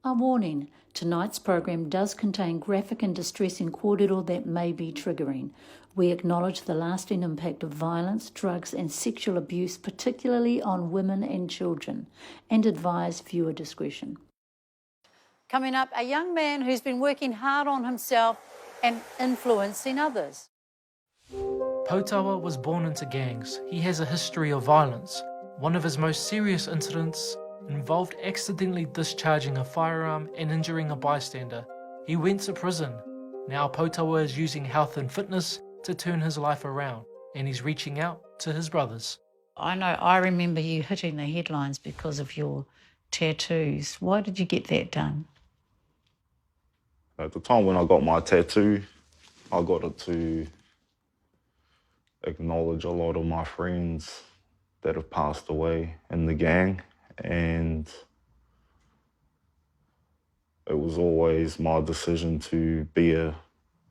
A warning, tonight's program does contain graphic and distressing kōrero that may be triggering. We acknowledge the lasting impact of violence, drugs and sexual abuse, particularly on women and children, and advise viewer discretion. Coming up, a young man who's been working hard on himself and influencing others. Poutawa was born into gangs. He has a history of violence. One of his most serious incidents involved accidentally discharging a firearm and injuring a bystander. He went to prison. Now Poutawa is using health and fitness to turn his life around, and he's reaching out to his brothers. I remember you hitting the headlines because of your tattoos. Why did you get that done? At the time when I got my tattoo, I got it to acknowledge a lot of my friends that have passed away in the gang. And it was always my decision to be a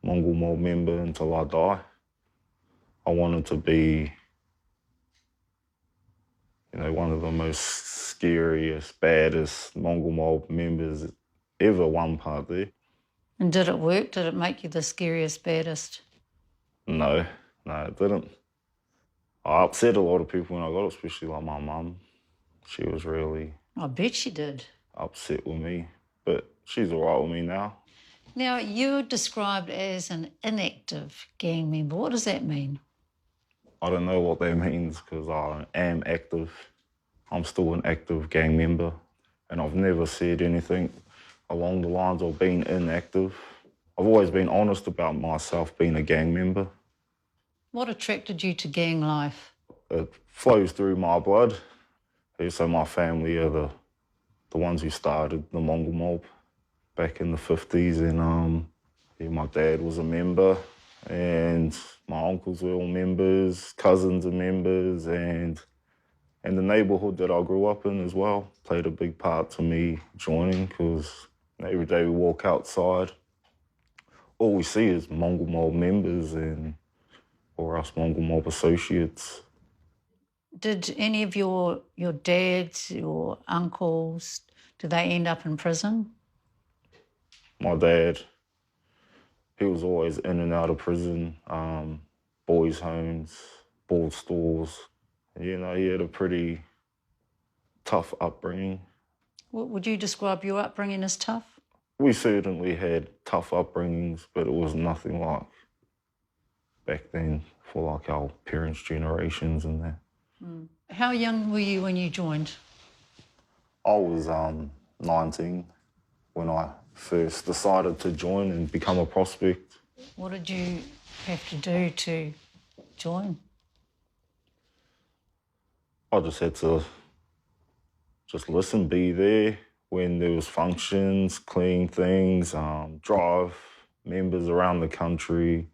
Mongrel mob member until I die. I wanted to be, one of the most scariest, baddest Mongrel mob members ever, one part there. And did it work? Did it make you the scariest, baddest? No, it didn't. I upset a lot of people when I got it, especially like my mum. She was really... I bet she did. ...upset with me, but she's all right with me now. Now, you're described as an inactive gang member. What does that mean? I don't know what that means because I am active. I'm still an active gang member, and I've never said anything along the lines of being inactive. I've always been honest about myself being a gang member. What attracted you to gang life? It flows through my blood. So my family are the ones who started the Mongrel mob back in the 50s, and my dad was a member, and my uncles were all members, cousins are members, and the neighbourhood that I grew up in as well played a big part to me joining, because every day we walk outside, all we see is Mongrel mob members or us Mongrel mob associates. Did any of your dads, your uncles, did they end up in prison? My dad, he was always in and out of prison, boys' homes, board stores. He had a pretty tough upbringing. Would you describe your upbringing as tough? We certainly had tough upbringings, but it was nothing like back then for like our parents' generations and that. How young were you when you joined? I was 19 when I first decided to join and become a prospect. What did you have to do to join? I just had to just listen, be there when there was functions, clean things, drive members around the country,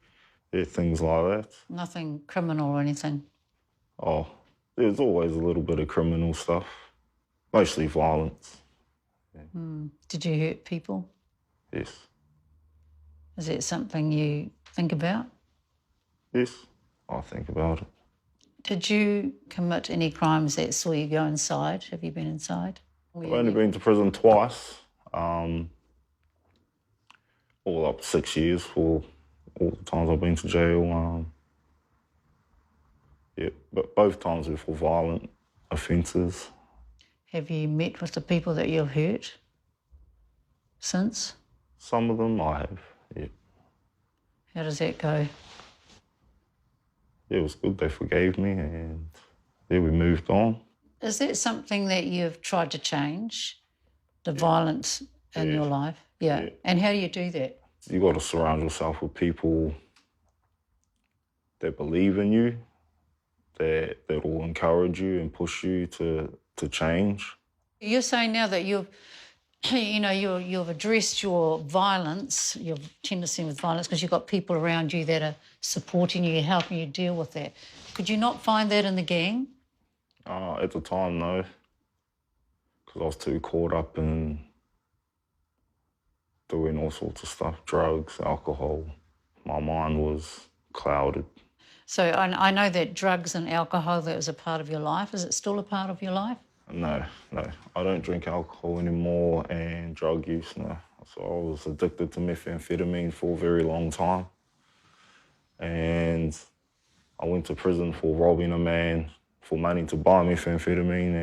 things like that. Nothing criminal or anything? Oh, there's always a little bit of criminal stuff, mostly violence. Yeah. Did you hurt people? Yes. Is that something you think about? Yes, I think about it. Did you commit any crimes that saw you go inside? Have you been inside? I've only been to prison twice, all up 6 years for all the times I've been to jail. But both times were for violent offences. Have you met with the people that you've hurt since? Some of them I have, yeah. How does that go? Yeah, it was good. They forgave me and we moved on. Is that something that you've tried to change, the violence in your life? Yeah. And how do you do that? You got to surround yourself with people that believe in you, that will encourage you and push you to change. You're saying now that you've addressed your violence, your tendency with violence, because you've got people around you that are supporting you, helping you deal with that. Could you not find that in the gang? At the time, no, because I was too caught up in doing all sorts of stuff, drugs, alcohol. My mind was clouded. So I know that drugs and alcohol, that was a part of your life. Is it still a part of your life? No, no. I don't drink alcohol anymore and drug use, no. So I was addicted to methamphetamine for a very long time. And I went to prison for robbing a man for money to buy methamphetamine,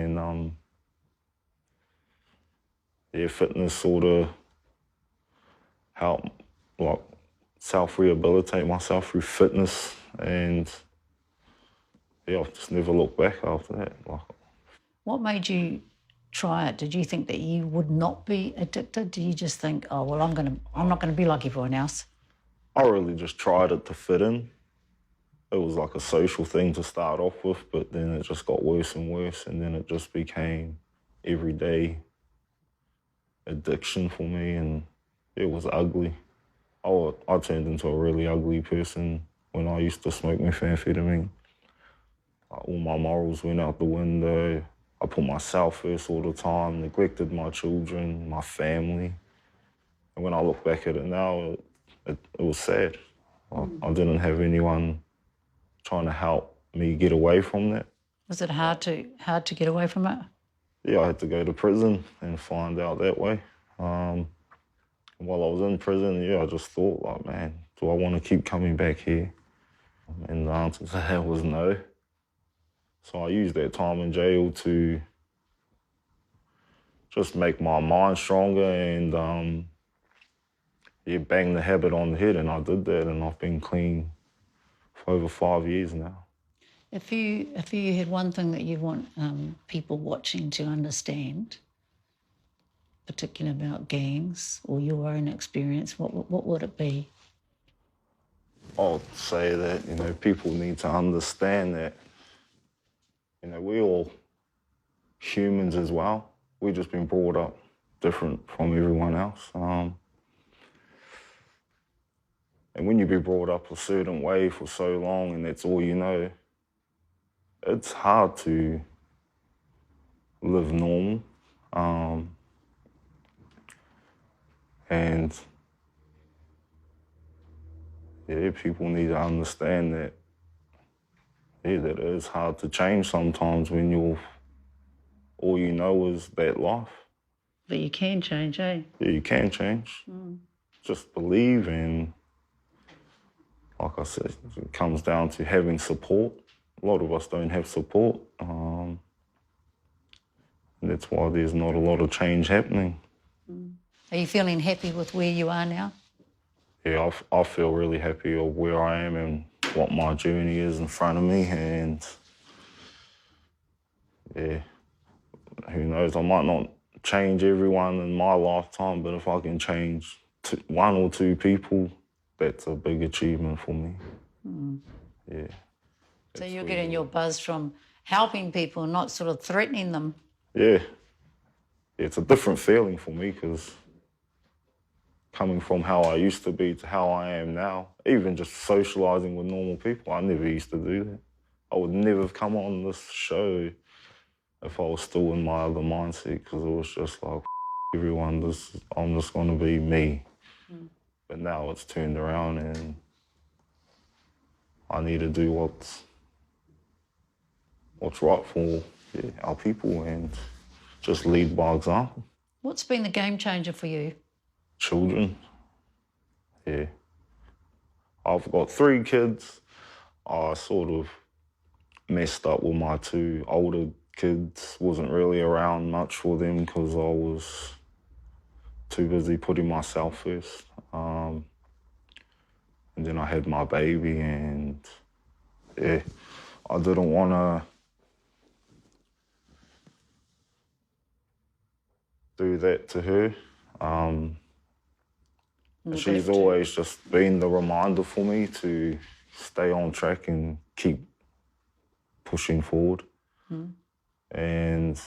and fitness sort of helped, like, self-rehabilitate myself through fitness, and I've just never looked back after that. What made you try it? Did you think that you would not be addicted? Do you just think, oh, well, I'm not gonna be like everyone else? I really just tried it to fit in. It was like a social thing to start off with, but then it just got worse and worse, and then it just became everyday addiction for me, and it was ugly. I turned into a really ugly person when I used to smoke methamphetamine. All my morals went out the window. I put myself first all the time, neglected my children, my family. And when I look back at it now, it was sad. I didn't have anyone trying to help me get away from that. Was it hard to get away from it? Yeah, I had to go to prison and find out that way. While I was in prison, I just thought, like, man, do I want to keep coming back here? And the answer to that was no. So I used that time in jail to just make my mind stronger and bang the habit on the head, and I did that, and I've been clean for over 5 years now. If you had one thing that you want people watching to understand, particularly about gangs or your own experience, what would it be? I'll say that, people need to understand that, we're all humans as well. We've just been brought up different from everyone else. And when you've been brought up a certain way for so long and that's all you know, it's hard to live normal. And people need to understand that, that it is hard to change sometimes when all you know is that life. But you can change, eh? Yeah, you can change. Just believe, and like I said, it comes down to having support. A lot of us don't have support. And that's why there's not a lot of change happening. Are you feeling happy with where you are now? Yeah, I feel really happy of where I am and what my journey is in front of me, and who knows, I might not change everyone in my lifetime, but if I can change one or two people, that's a big achievement for me. Yeah. So you're getting your buzz from helping people, not sort of threatening them. Yeah. It's a different feeling for me, because coming from how I used to be to how I am now, even just socialising with normal people, I never used to do that. I would never have come on this show if I was still in my other mindset, because it was just like, everyone, I'm just going to be me. But now it's turned around, and I need to do what's right for our people and just lead by example. What's been the game changer for you? Children. Yeah. I've got 3 kids. I sort of messed up with my 2 older kids. Wasn't really around much for them because I was too busy putting myself first. And then I had my baby, and I didn't want to do that to her. She's always just been the reminder for me to stay on track and keep pushing forward. And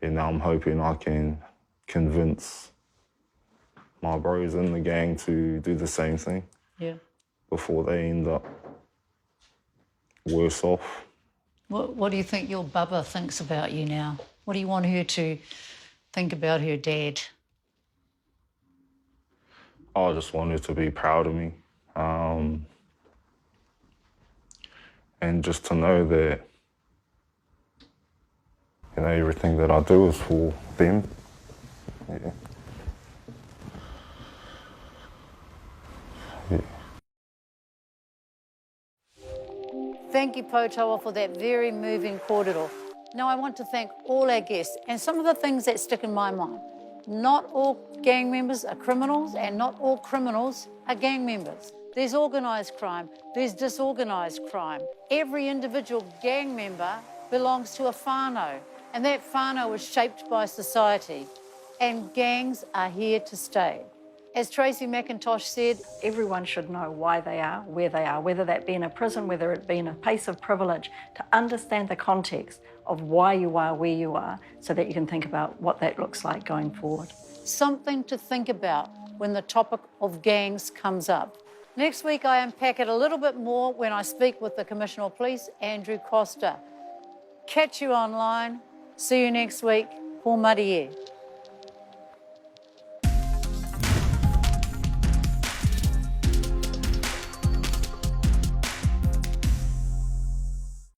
now I'm hoping I can convince my bros in the gang to do the same thing before they end up worse off. What do you think your bubba thinks about you now? What do you want her to think about her dad? I just want her to be proud of me. And just to know that you know, everything that I do is for them. Yeah. Yeah. Thank you, Poutawa, for that very moving kōrero. Now I want to thank all our guests and some of the things that stick in my mind. Not all gang members are criminals and not all criminals are gang members. There's organised crime, there's disorganised crime. Every individual gang member belongs to a whānau, and that whānau is shaped by society. And gangs are here to stay. As Tracy McIntosh said, everyone should know why they are, whether that be in a prison, whether it be in a place of privilege, to understand the context of why you are where you are so that you can think about what that looks like going forward. Something to think about when the topic of gangs comes up. Next week, I unpack it a little bit more when I speak with the Commissioner of Police, Andrew Costa. Catch you online. See you next week. Ko Mariē.